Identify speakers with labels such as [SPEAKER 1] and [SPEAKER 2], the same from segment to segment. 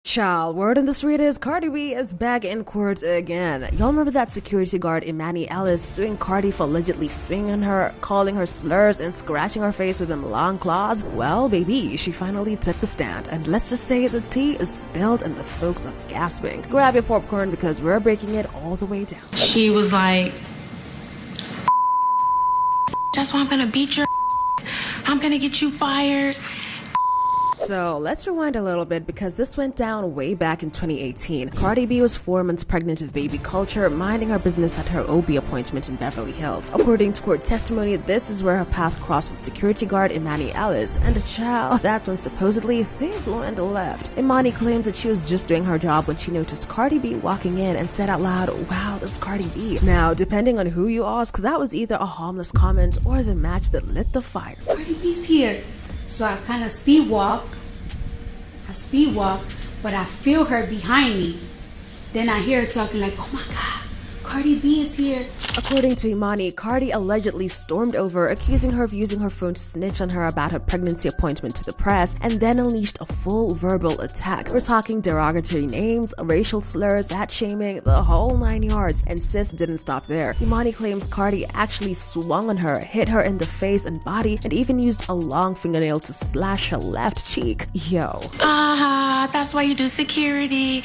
[SPEAKER 1] Child, word on the street is Cardi B is back in court again. Y'all remember that security guard Imani Ellis suing Cardi for allegedly swinging her, calling her slurs, and scratching her face with them long claws? Well, baby, she finally took the stand, and let's just say the tea is spilled and the folks are gasping. Grab your popcorn because we're breaking it all the way down.
[SPEAKER 2] She was like, that's why I'm gonna beat your I'm gonna get you fired.
[SPEAKER 1] So let's rewind a little bit because this went down way back in 2018. Cardi B was 4 months pregnant with baby culture, minding her business at her OB appointment in Beverly Hills. According to court testimony, this is where her path crossed with security guard Imani Ellis, and a child, that's when supposedly things went left. Imani claims that she was just doing her job when she noticed Cardi B walking in and said out loud, "Wow, that's Cardi B." Now, depending on who you ask, that was either a harmless comment or the match that lit the fire.
[SPEAKER 3] Cardi B's here. So I kind of speed walk, but I feel her behind me. Then I hear her talking like, "Oh my God, Cardi B is here."
[SPEAKER 1] According to Imani, Cardi allegedly stormed over, accusing her of using her phone to snitch on her about her pregnancy appointment to the press, and then unleashed a full verbal attack. We're talking derogatory names, racial slurs, shaming, the whole 9 yards, and sis didn't stop there. Imani claims Cardi actually swung on her, hit her in the face and body, and even used a long fingernail to slash her left cheek. Yo.
[SPEAKER 2] That's why you do security.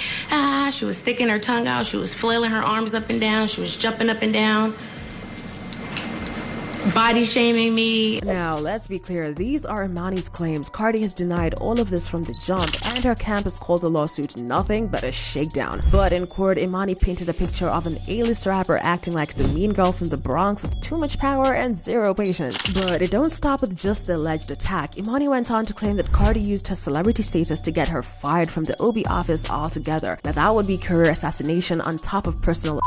[SPEAKER 2] She was sticking her tongue out. She was flailing her arms up and down. She was jumping up and down, body shaming me.
[SPEAKER 1] Now, let's be clear. These are Imani's claims. Cardi has denied all of this from the jump, and her camp has called the lawsuit nothing but a shakedown. But in court, Imani painted a picture of an A-list rapper acting like the mean girl from the Bronx with too much power and zero patience. But it don't stop with just the alleged attack. Imani went on to claim that Cardi used her celebrity status to get her fired from the OB office altogether. Now, that would be career assassination on top of personal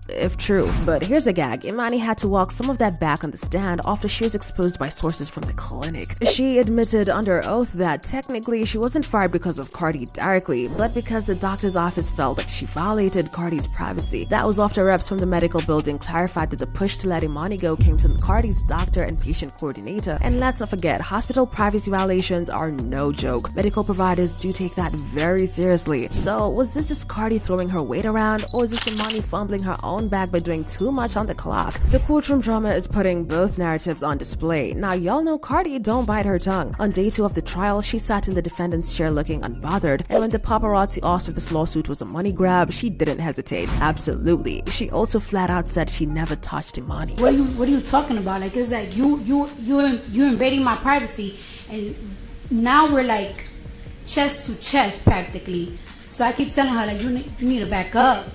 [SPEAKER 1] if true. But here's a gag. Imani had to walk some of that back on the stand after she was exposed by sources from the clinic. She admitted under oath that technically she wasn't fired because of Cardi directly, but because the doctor's office felt like she violated Cardi's privacy. That was after reps from the medical building clarified that the push to let Imani go came from Cardi's doctor and patient coordinator. And let's not forget, hospital privacy violations are no joke. Medical providers do take that very seriously. So was this just Cardi throwing her weight around, or is this Imani fumbling her own bag by doing too much on the clock? The courtroom drama is putting both narratives on display. Now, y'all know Cardi don't bite her tongue. On day 2 of the trial, she sat in the defendant's chair looking unbothered, and when the paparazzi asked if this lawsuit was a money grab, she didn't hesitate. Absolutely. She also flat out said she never touched Imani.
[SPEAKER 3] What are you talking about? Like, it's like you invading my privacy, and now we're like chest to chest practically. So I keep telling her, like, you need to back up.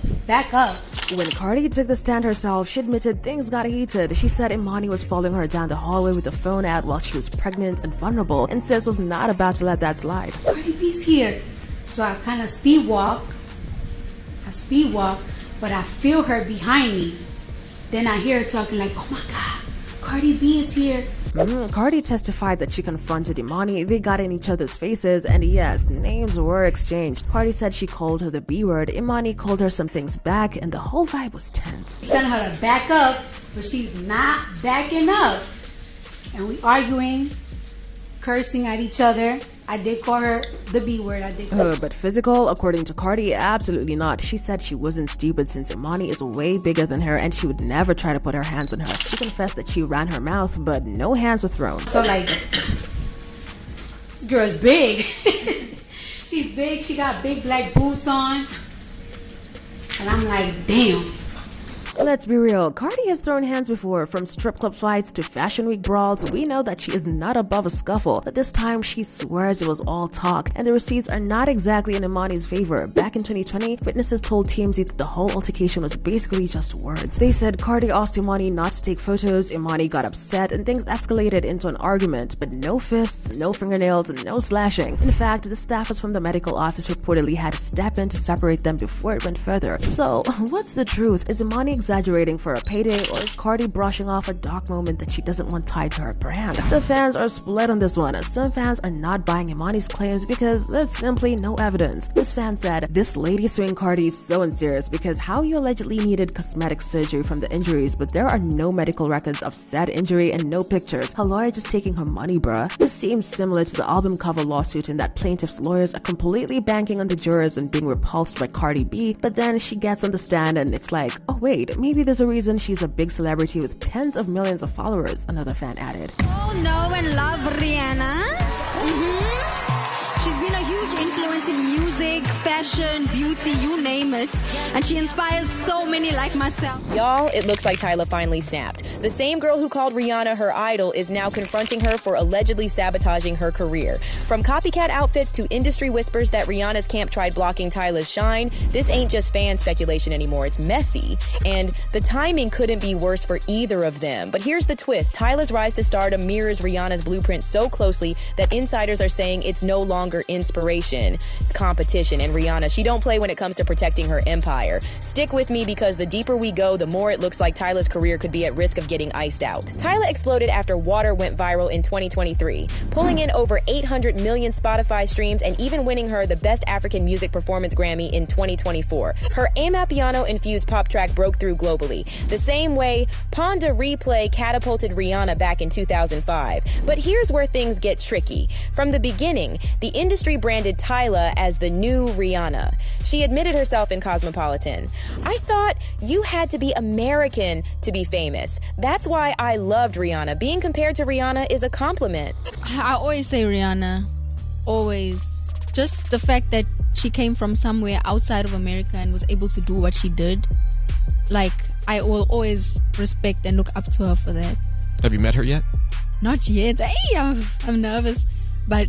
[SPEAKER 1] When Cardi took the stand herself, she admitted things got heated. She said Imani was following her down the hallway with the phone out while she was pregnant and vulnerable, and sis was not about to let that slide.
[SPEAKER 3] Cardi B's here. So I kind of speed walk, but I feel her behind me. Then I hear her talking like, "Oh my God, Cardi B is here."
[SPEAKER 1] Cardi testified that she confronted Imani, they got in each other's faces, and yes, names were exchanged. Cardi said she called her the B word, Imani called her some things back, and the whole vibe was tense.
[SPEAKER 3] I'm telling her to back up, but she's not backing up. And we arguing, cursing at each other. I did call her the B word.
[SPEAKER 1] But physical, according to Cardi, absolutely not. She said she wasn't stupid since Imani is way bigger than her and she would never try to put her hands on her. She confessed that she ran her mouth, but no hands were thrown.
[SPEAKER 3] So like, this girl's big. She's big. She got big black boots on. And I'm like, damn.
[SPEAKER 1] Let's be real, Cardi has thrown hands before. From strip club fights to fashion week brawls, we know that she is not above a scuffle, but this time she swears it was all talk, and the receipts are not exactly in Imani's favor. Back in 2020, witnesses told TMZ that the whole altercation was basically just words. They said Cardi asked Imani not to take photos, Imani got upset, and things escalated into an argument, but no fists, no fingernails, and no slashing. In fact, the staffers from the medical office reportedly had to step in to separate them before it went further. So, what's the truth? Is Imani exaggerating for a payday, or is Cardi brushing off a dark moment that she doesn't want tied to her brand? The fans are split on this one. Some fans are not buying Imani's claims because there's simply no evidence. This fan said, "This lady suing Cardi is so unserious because how you allegedly needed cosmetic surgery from the injuries, but there are no medical records of said injury and no pictures. Her lawyer just taking her money, bruh." This seems similar to the album cover lawsuit in that plaintiff's lawyers are completely banking on the jurors and being repulsed by Cardi B, but then she gets on the stand and it's like, oh wait, maybe there's a reason she's a big celebrity with tens of millions of followers, another fan added.
[SPEAKER 4] Oh, know and love Rihanna. She's been a huge influence in music, fashion, beauty, you name it. And she inspires so many like myself.
[SPEAKER 5] Y'all, it looks like Tyla finally snapped. The same girl who called Rihanna her idol is now confronting her for allegedly sabotaging her career. From copycat outfits to industry whispers that Rihanna's camp tried blocking Tyla's shine, this ain't just fan speculation anymore, it's messy. And the timing couldn't be worse for either of them. But here's the twist. Tyla's rise to stardom mirrors Rihanna's blueprint so closely that insiders are saying it's no longer inspiration, it's competition. And Rihanna, she don't play when it comes to protecting her empire. Stick with me because the deeper we go, the more it looks like Tyla's career could be at risk of getting iced out. Tyla exploded after Water went viral in 2023, pulling in over 800 million Spotify streams and even winning her the Best African Music Performance Grammy in 2024. Her Amapiano-infused pop track broke through globally, the same way Ponda Replay catapulted Rihanna back in 2005. But here's where things get tricky. From the beginning, the industry branded Tyla as the new Rihanna. She admitted herself in Cosmopolitan, "I thought you had to be American to be famous. That's why I loved Rihanna. Being compared to Rihanna is a compliment."
[SPEAKER 4] I always say Rihanna. Always. Just the fact that she came from somewhere outside of America and was able to do what she did. Like, I will always respect and look up to her for that.
[SPEAKER 6] Have you met her yet?
[SPEAKER 4] Not yet. Hey, I'm nervous. But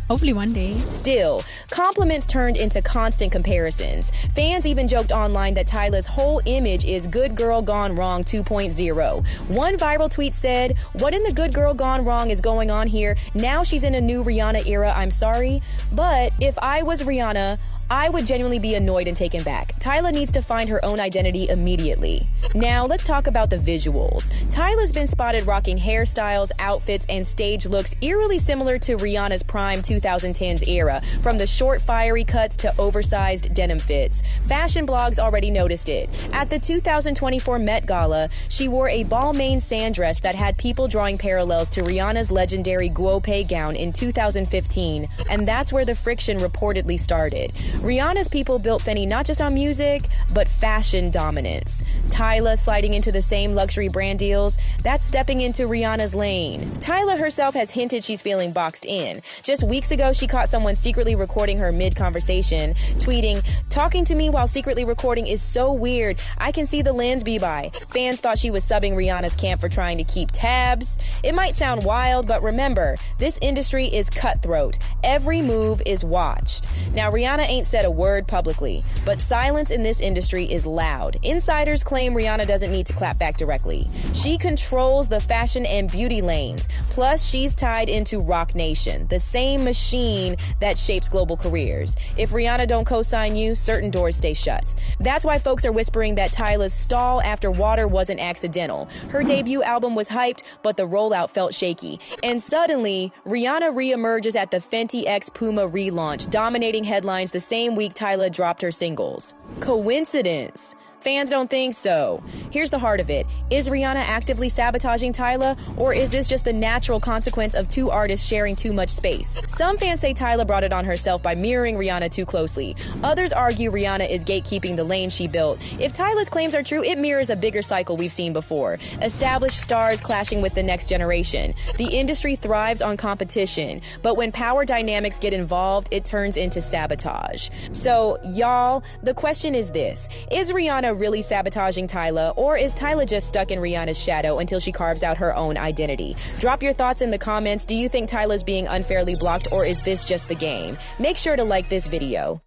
[SPEAKER 4] hopefully one day.
[SPEAKER 5] Still, compliments turned into constant comparisons. Fans even joked online that Tyla's whole image is Good Girl Gone Wrong 2.0. One viral tweet said, "What in the Good Girl Gone Wrong is going on here? Now she's in a new Rihanna era, I'm sorry. But if I was Rihanna, I would genuinely be annoyed and taken back. Tyla needs to find her own identity immediately." Now, let's talk about the visuals. Tyla's been spotted rocking hairstyles, outfits, and stage looks eerily similar to Rihanna's prime 2010s era, from the short, fiery cuts to oversized denim fits. Fashion blogs already noticed it. At the 2024 Met Gala, she wore a Balmain sand dress that had people drawing parallels to Rihanna's legendary guope gown in 2015, and that's where the friction reportedly started. Rihanna's people built Fenty not just on music, but fashion dominance. Tyla sliding into the same luxury brand deals, that's stepping into Rihanna's lane. Tyla herself has hinted she's feeling boxed in. Just weeks ago, she caught someone secretly recording her mid-conversation, tweeting, "Talking to me while secretly recording is so weird. I can see the lens be by." Fans thought she was subbing Rihanna's camp for trying to keep tabs. It might sound wild, but remember, this industry is cutthroat. Every move is watched. Now, Rihanna ain't said a word publicly, but silence in this industry is loud. Insiders claim Rihanna doesn't need to clap back directly. She controls the fashion and beauty lanes. Plus, she's tied into Roc Nation, the same machine that shapes global careers. If Rihanna don't co-sign you, certain doors stay shut. That's why folks are whispering that Tyla's stall after Water wasn't accidental. Her debut album was hyped, but the rollout felt shaky. And suddenly, Rihanna reemerges at the Fenty x Puma relaunch, dominating headlines the same week Tyla dropped her singles. Coincidence? Fans don't think so. Here's the heart of it. Is Rihanna actively sabotaging Tyla, or is this just the natural consequence of two artists sharing too much space? Some fans say Tyla brought it on herself by mirroring Rihanna too closely. Others argue Rihanna is gatekeeping the lane she built. If Tyla's claims are true, it mirrors a bigger cycle we've seen before. Established stars clashing with the next generation. The industry thrives on competition, but when power dynamics get involved, it turns into sabotage. So, y'all, the question is this. Is Rihanna really sabotaging Tyla, or is Tyla just stuck in Rihanna's shadow until she carves out her own identity? Drop your thoughts in the comments. Do you think Tyla's being unfairly blocked, or is this just the game? Make sure to like this video.